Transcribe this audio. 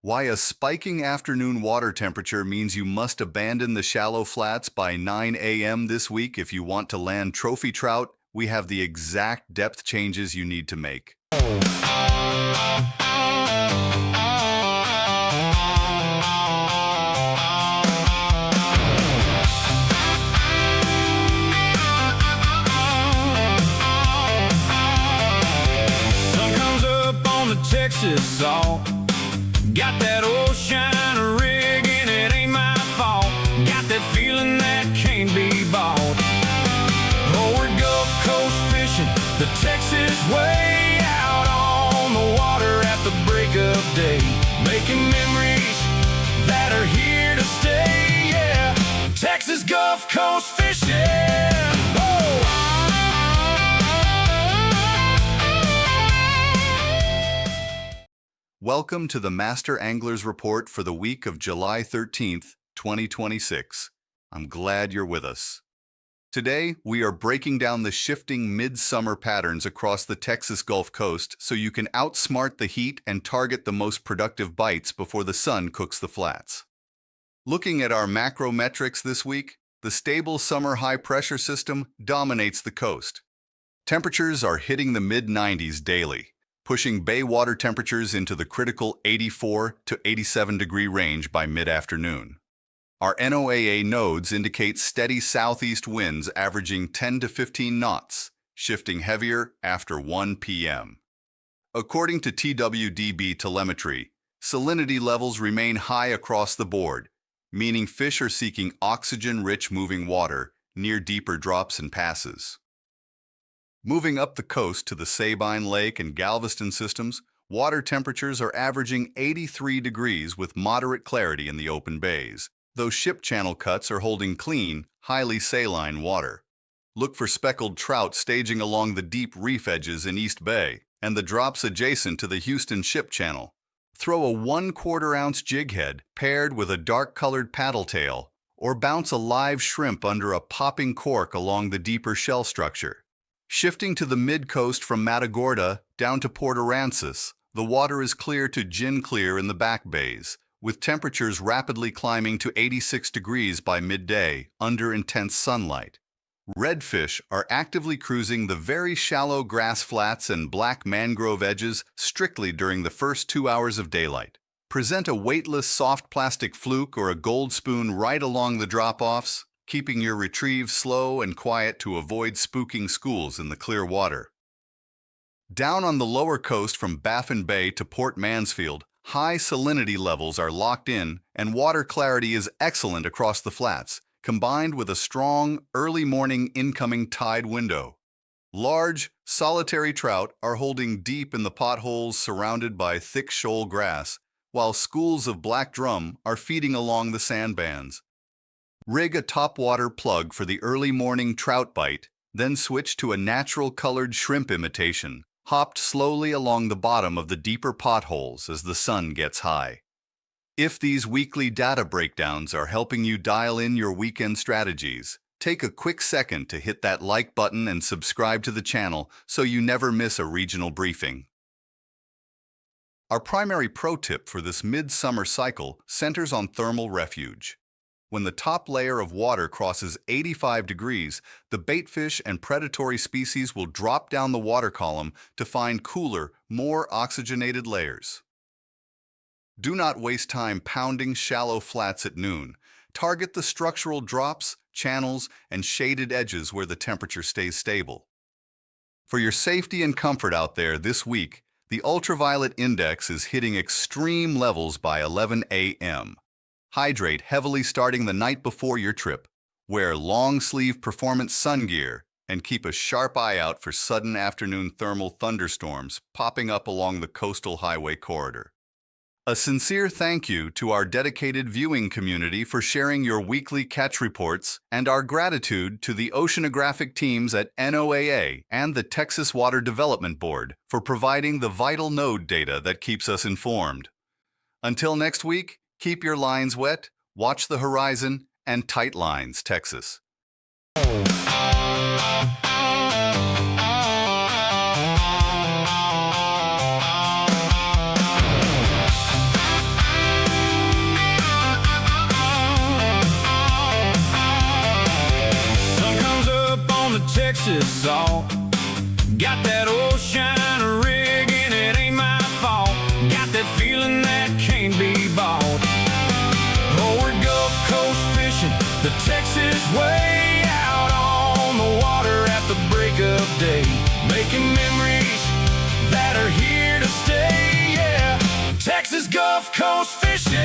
Why a spiking afternoon water temperature means you must abandon the shallow flats by 9 a.m. this week if you want to land trophy trout. We have the exact depth changes you need to make. Texas salt. Got that ocean rig and it ain't my fault. Got that feeling that can't be bought. Oh, we're Gulf Coast fishing the Texas way, out on the water at the break of day, making memories that are here to stay. Yeah, Texas Gulf Coast fishing. Oh! Welcome to the Master Anglers Report for the week of July 13th, 2026. I'm glad you're with us. Today, we are breaking down the shifting midsummer patterns across the Texas Gulf Coast so you can outsmart the heat and target the most productive bites before the sun cooks the flats. Looking at our macro metrics this week, the stable summer high-pressure system dominates the coast. Temperatures are hitting the mid-90s daily, pushing bay water temperatures into the critical 84 to 87 degree range by mid-afternoon. Our NOAA nodes indicate steady southeast winds averaging 10 to 15 knots, shifting heavier after 1 p.m. According to TWDB telemetry, salinity levels remain high across the board, meaning fish are seeking oxygen-rich moving water near deeper drops and passes. Moving up the coast to the Sabine Lake and Galveston systems, water temperatures are averaging 83 degrees with moderate clarity in the open bays, though ship channel cuts are holding clean, highly saline water. Look for speckled trout staging along the deep reef edges in East Bay and the drops adjacent to the Houston ship channel. Throw a 1/4 ounce jig head paired with a dark-colored paddle tail, or bounce a live shrimp under a popping cork along the deeper shell structure. Shifting to the mid-coast from Matagorda down to Port Aransas, the water is clear to gin clear in the back bays, with temperatures rapidly climbing to 86 degrees by midday under intense sunlight. Redfish are actively cruising the very shallow grass flats and black mangrove edges strictly during the first 2 hours of daylight. Present a weightless soft plastic fluke or a gold spoon right along the drop-offs, keeping your retrieve slow and quiet to avoid spooking schools in the clear water. Down on the lower coast from Baffin Bay to Port Mansfield, high salinity levels are locked in and water clarity is excellent across the flats, combined with a strong, early morning incoming tide window. Large, solitary trout are holding deep in the potholes surrounded by thick shoal grass, while schools of black drum are feeding along the sandbands. Rig a topwater plug for the early morning trout bite, then switch to a natural-colored shrimp imitation, hopped slowly along the bottom of the deeper potholes as the sun gets high. If these weekly data breakdowns are helping you dial in your weekend strategies, take a quick second to hit that like button and subscribe to the channel so you never miss a regional briefing. Our primary pro tip for this midsummer cycle centers on thermal refuge. When the top layer of water crosses 85 degrees, the baitfish and predatory species will drop down the water column to find cooler, more oxygenated layers. Do not waste time pounding shallow flats at noon. Target the structural drops, channels, and shaded edges where the temperature stays stable. For your safety and comfort out there this week, the ultraviolet index is hitting extreme levels by 11 a.m. Hydrate heavily starting the night before your trip. Wear long-sleeve performance sun gear and keep a sharp eye out for sudden afternoon thermal thunderstorms popping up along the coastal highway corridor. A sincere thank you to our dedicated viewing community for sharing your weekly catch reports, and our gratitude to the oceanographic teams at NOAA and the Texas Water Development Board for providing the vital node data that keeps us informed. Until next week, keep your lines wet, watch the horizon, and tight lines, Texas. salt. Got that ocean rig and it ain't my fault. Got that feeling that can't be bought. Oh, we're Gulf Coast fishing the Texas way, out on the water at the break of day, making memories that are here to stay. Yeah, Texas Gulf Coast fishing.